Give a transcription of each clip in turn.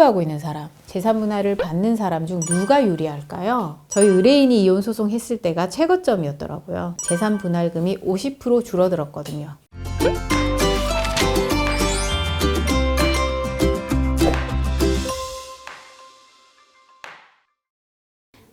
소유하고 있는 사람, 재산 분할을 받는 사람 중 누가 유리할까요? 저희 의뢰인이 이혼 소송 했을 때가 최고점이었더라고요. 재산 분할금이 50% 줄어들었거든요.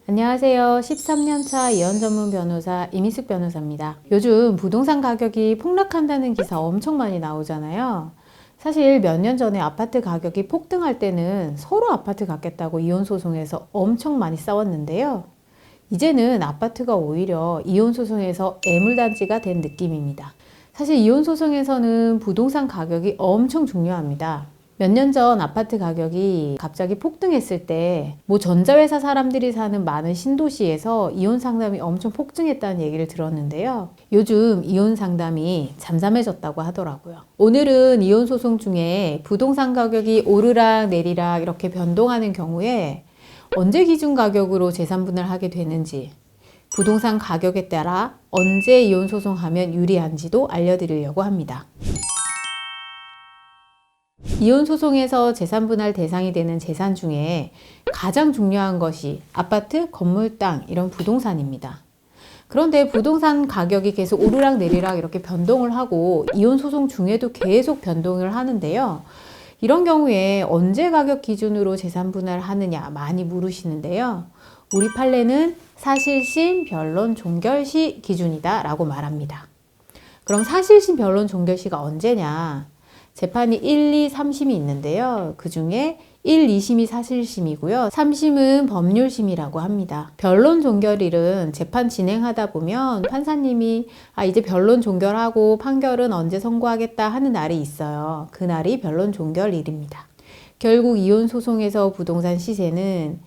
안녕하세요. 13년차 이혼 전문 변호사 이미숙 변호사입니다. 요즘 부동산 가격이 폭락한다는 기사 엄청 많이 나오잖아요. 사실 몇 년 전에 아파트 가격이 폭등할 때는 서로 아파트 갖겠다고 이혼 소송에서 엄청 많이 싸웠는데요. 이제는 아파트가 오히려 이혼 소송에서 애물단지가 된 느낌입니다. 사실 이혼 소송에서는 부동산 가격이 엄청 중요합니다. 몇 년 전 아파트 가격이 갑자기 폭등했을 때 뭐 전자회사 사람들이 사는 많은 신도시에서 이혼 상담이 엄청 폭증했다는 얘기를 들었는데요. 요즘 이혼 상담이 잠잠해졌다고 하더라고요. 오늘은 이혼 소송 중에 부동산 가격이 오르락 내리락 이렇게 변동하는 경우에 언제 기준 가격으로 재산 분할하게 되는지, 부동산 가격에 따라 언제 이혼 소송하면 유리한지도 알려드리려고 합니다. 이혼 소송에서 재산 분할 대상이 되는 재산 중에 가장 중요한 것이 아파트, 건물, 땅 이런 부동산입니다. 그런데 부동산 가격이 계속 오르락 내리락 이렇게 변동을 하고 이혼 소송 중에도 계속 변동을 하는데요. 이런 경우에 언제 가격 기준으로 재산 분할 하느냐 많이 물으시는데요. 우리 판례는 사실심, 변론, 종결시 기준이다 라고 말합니다. 그럼 사실심, 변론, 종결시가 언제냐? 재판이 1, 2, 3심이 있는데요. 그 중에 1, 2심이 사실심이고요. 3심은 법률심이라고 합니다. 변론 종결일은 재판 진행하다 보면 판사님이 이제 변론 종결하고 판결은 언제 선고하겠다 하는 날이 있어요. 그 날이 변론 종결일입니다. 결국 이혼 소송에서 부동산 시세는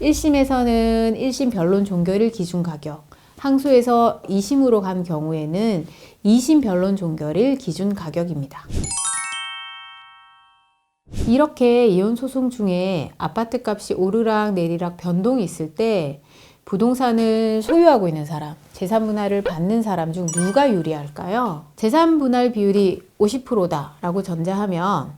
1심에서는 1심 변론 종결일 기준 가격, 항소해서 2심으로 간 경우에는 2심 변론 종결일 기준 가격입니다. 이렇게 이혼 소송 중에 아파트 값이 오르락 내리락 변동이 있을 때 부동산을 소유하고 있는 사람, 재산 분할을 받는 사람 중 누가 유리할까요? 재산 분할 비율이 50%다 라고 전제하면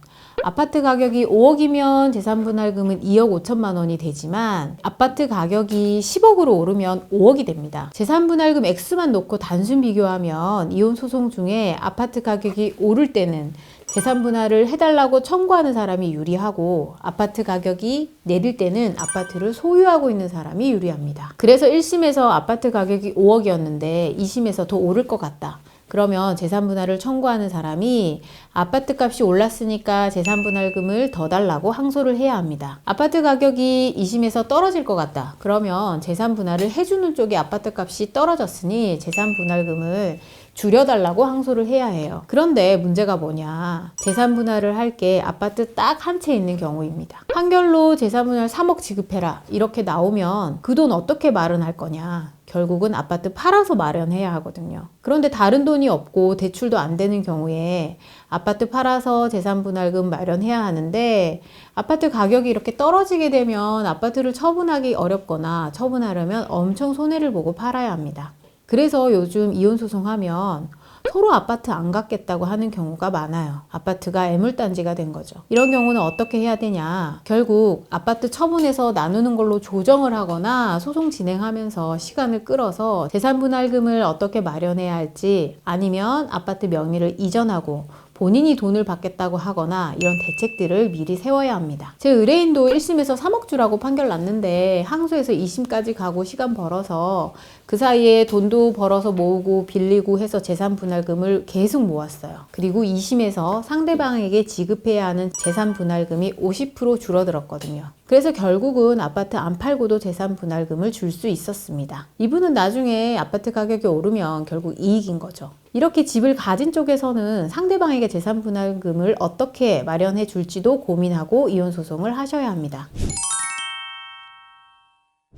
아파트 가격이 5억이면 재산 분할금은 2억 5천만 원이 되지만 아파트 가격이 10억으로 오르면 5억이 됩니다. 재산 분할금 액수만 놓고 단순 비교하면 이혼 소송 중에 아파트 가격이 오를 때는 재산 분할을 해달라고 청구하는 사람이 유리하고 아파트 가격이 내릴 때는 아파트를 소유하고 있는 사람이 유리합니다. 그래서 1심에서 아파트 가격이 5억이었는데 2심에서 더 오를 것 같다. 그러면 재산 분할을 청구하는 사람이 아파트 값이 올랐으니까 재산 분할금을 더 달라고 항소를 해야 합니다. 아파트 가격이 2심에서 떨어질 것 같다. 그러면 재산 분할을 해주는 쪽에 아파트 값이 떨어졌으니 재산 분할금을 줄여달라고 항소를 해야 해요. 그런데 문제가 뭐냐? 재산 분할을 할 게 아파트 딱 한 채 있는 경우입니다. 판결로 재산 분할 3억 지급해라 이렇게 나오면 그 돈 어떻게 마련할 거냐? 결국은 아파트 팔아서 마련해야 하거든요. 그런데 다른 돈이 없고 대출도 안 되는 경우에 아파트 팔아서 재산 분할금 마련해야 하는데 아파트 가격이 이렇게 떨어지게 되면 아파트를 처분하기 어렵거나 처분하려면 엄청 손해를 보고 팔아야 합니다. 그래서 요즘 이혼 소송하면 서로 아파트 안 갖겠다고 하는 경우가 많아요. 아파트가 애물단지가 된 거죠. 이런 경우는 어떻게 해야 되냐? 결국 아파트 처분해서 나누는 걸로 조정을 하거나 소송 진행하면서 시간을 끌어서 재산 분할금을 어떻게 마련해야 할지 아니면 아파트 명의를 이전하고 본인이 돈을 받겠다고 하거나 이런 대책들을 미리 세워야 합니다. 제 의뢰인도 1심에서 3억 주라고 판결 났는데 항소해서 2심까지 가고 시간 벌어서 그 사이에 돈도 벌어서 모으고 빌리고 해서 재산 분할금을 계속 모았어요. 그리고 2심에서 상대방에게 지급해야 하는 재산 분할금이 50% 줄어들었거든요. 그래서 결국은 아파트 안 팔고도 재산 분할금을 줄 수 있었습니다. 이분은 나중에 아파트 가격이 오르면 결국 이익인 거죠. 이렇게 집을 가진 쪽에서는 상대방에게 재산 분할금을 어떻게 마련해 줄지도 고민하고 이혼 소송을 하셔야 합니다.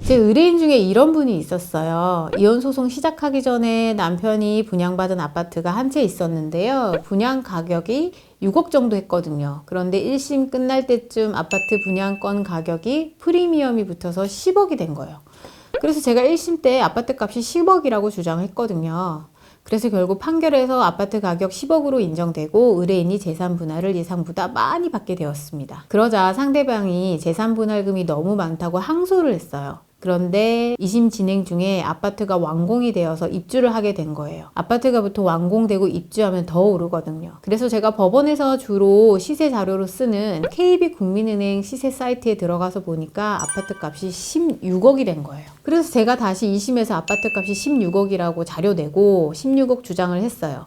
제 의뢰인 중에 이런 분이 있었어요. 이혼 소송 시작하기 전에 남편이 분양받은 아파트가 한 채 있었는데요. 분양 가격이 6억 정도 했거든요. 그런데 1심 끝날 때쯤 아파트 분양권 가격이 프리미엄이 붙어서 10억이 된 거예요. 그래서 제가 1심 때 아파트 값이 10억이라고 주장했거든요. 그래서 결국 판결에서 아파트 가격 10억으로 인정되고 의뢰인이 재산 분할을 예상보다 많이 받게 되었습니다. 그러자 상대방이 재산 분할금이 너무 많다고 항소를 했어요. 그런데 2심 진행 중에 아파트가 완공이 되어서 입주를 하게 된 거예요. 아파트가 보통 완공되고 입주하면 더 오르거든요. 그래서 제가 법원에서 주로 시세 자료로 쓰는 KB국민은행 시세 사이트에 들어가서 보니까 아파트 값이 16억이 된 거예요. 그래서 제가 다시 2심에서 아파트 값이 16억이라고 자료 내고 16억 주장을 했어요.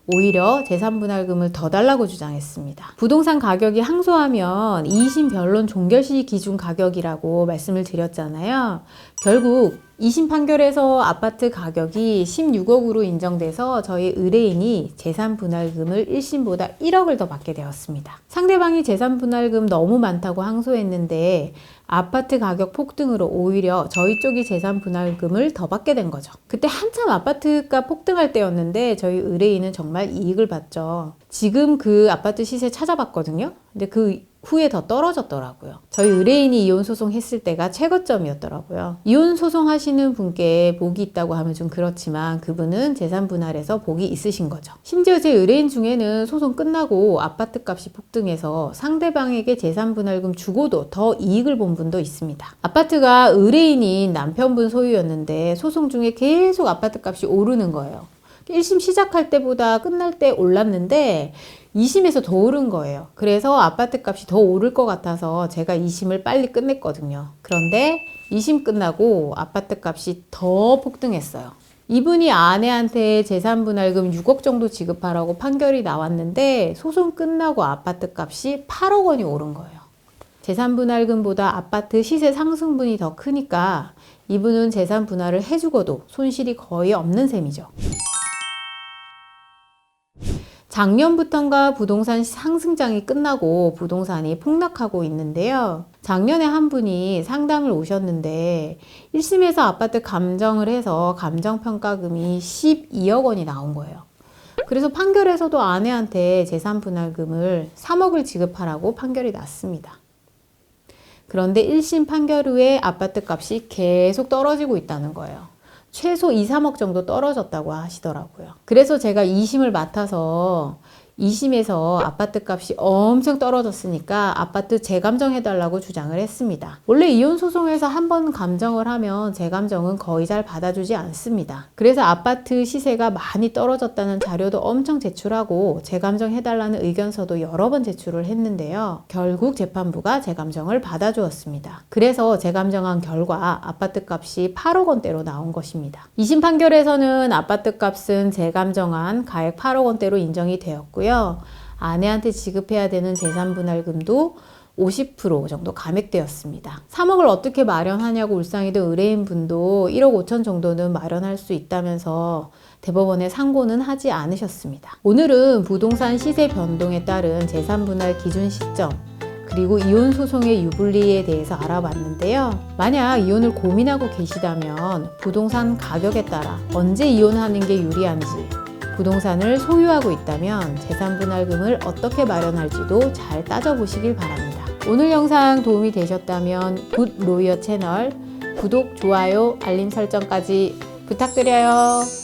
오히려 재산분할금을 더 달라고 주장했습니다. 부동산 가격이 항소하면 2심 변론 종결시 기준 가격이라고 말씀을 드렸잖아요. 결국 2심 판결에서 아파트 가격이 16억으로 인정돼서 저희 의뢰인이 재산분할금을 1심보다 1억을 더 받게 되었습니다. 상대방이 재산분할금 너무 많다고 항소했는데 아파트 가격 폭등으로 오히려 저희 쪽이 재산분할금을 더 받게 된 거죠. 그때 한참 아파트가 폭등할 때였는데 저희 의뢰인은 정말 이익을 봤죠. 지금 그 아파트 시세 찾아봤거든요. 근데 그 후에 더 떨어졌더라고요. 저희 의뢰인이 이혼소송 했을 때가 최고점이었더라고요. 이혼소송 하시는 분께 복이 있다고 하면 좀 그렇지만 그분은 재산분할에서 복이 있으신 거죠. 심지어 제 의뢰인 중에는 소송 끝나고 아파트 값이 폭등해서 상대방에게 재산분할금 주고도 더 이익을 본 분도 있습니다. 아파트가 의뢰인인 남편분 소유였는데 소송 중에 계속 아파트 값이 오르는 거예요. 1심 시작할 때보다 끝날 때 올랐는데 2심에서 더 오른 거예요. 그래서 아파트 값이 더 오를 것 같아서 제가 2심을 빨리 끝냈거든요. 그런데 2심 끝나고 아파트 값이 더 폭등했어요. 이분이 아내한테 재산분할금 6억 정도 지급하라고 판결이 나왔는데 소송 끝나고 아파트 값이 8억 원이 오른 거예요. 재산분할금보다 아파트 시세 상승분이 더 크니까 이분은 재산분할을 해주고도 손실이 거의 없는 셈이죠. 작년부터인가 부동산 상승장이 끝나고 부동산이 폭락하고 있는데요. 작년에 한 분이 상담을 오셨는데 1심에서 아파트 감정을 해서 감정평가금이 12억 원이 나온 거예요. 그래서 판결에서도 아내한테 재산분할금을 3억을 지급하라고 판결이 났습니다. 그런데 1심 판결 후에 아파트 값이 계속 떨어지고 있다는 거예요. 최소 2, 3억 정도 떨어졌다고 하시더라고요. 그래서 제가 2심을 맡아서 2심에서 아파트 값이 엄청 떨어졌으니까 아파트 재감정해달라고 주장을 했습니다. 원래 이혼소송에서 한 번 감정을 하면 재감정은 거의 잘 받아주지 않습니다. 그래서 아파트 시세가 많이 떨어졌다는 자료도 엄청 제출하고 재감정해달라는 의견서도 여러 번 제출을 했는데요. 결국 재판부가 재감정을 받아주었습니다. 그래서 재감정한 결과 아파트 값이 8억 원대로 나온 것입니다. 2심 판결에서는 아파트 값은 재감정한 가액 8억 원대로 인정이 되었고요. 아내한테 지급해야 되는 재산분할금도 50% 정도 감액되었습니다. 3억을 어떻게 마련하냐고 울상이던 의뢰인분도 1억 5천 정도는 마련할 수 있다면서 대법원에 상고는 하지 않으셨습니다. 오늘은 부동산 시세 변동에 따른 재산분할 기준 시점 그리고 이혼 소송의 유불리에 대해서 알아봤는데요. 만약 이혼을 고민하고 계시다면 부동산 가격에 따라 언제 이혼하는 게 유리한지 부동산을 소유하고 있다면 재산분할금을 어떻게 마련할지도 잘 따져보시길 바랍니다. 오늘 영상 도움이 되셨다면 굿로이어 채널 구독, 좋아요, 알림 설정까지 부탁드려요.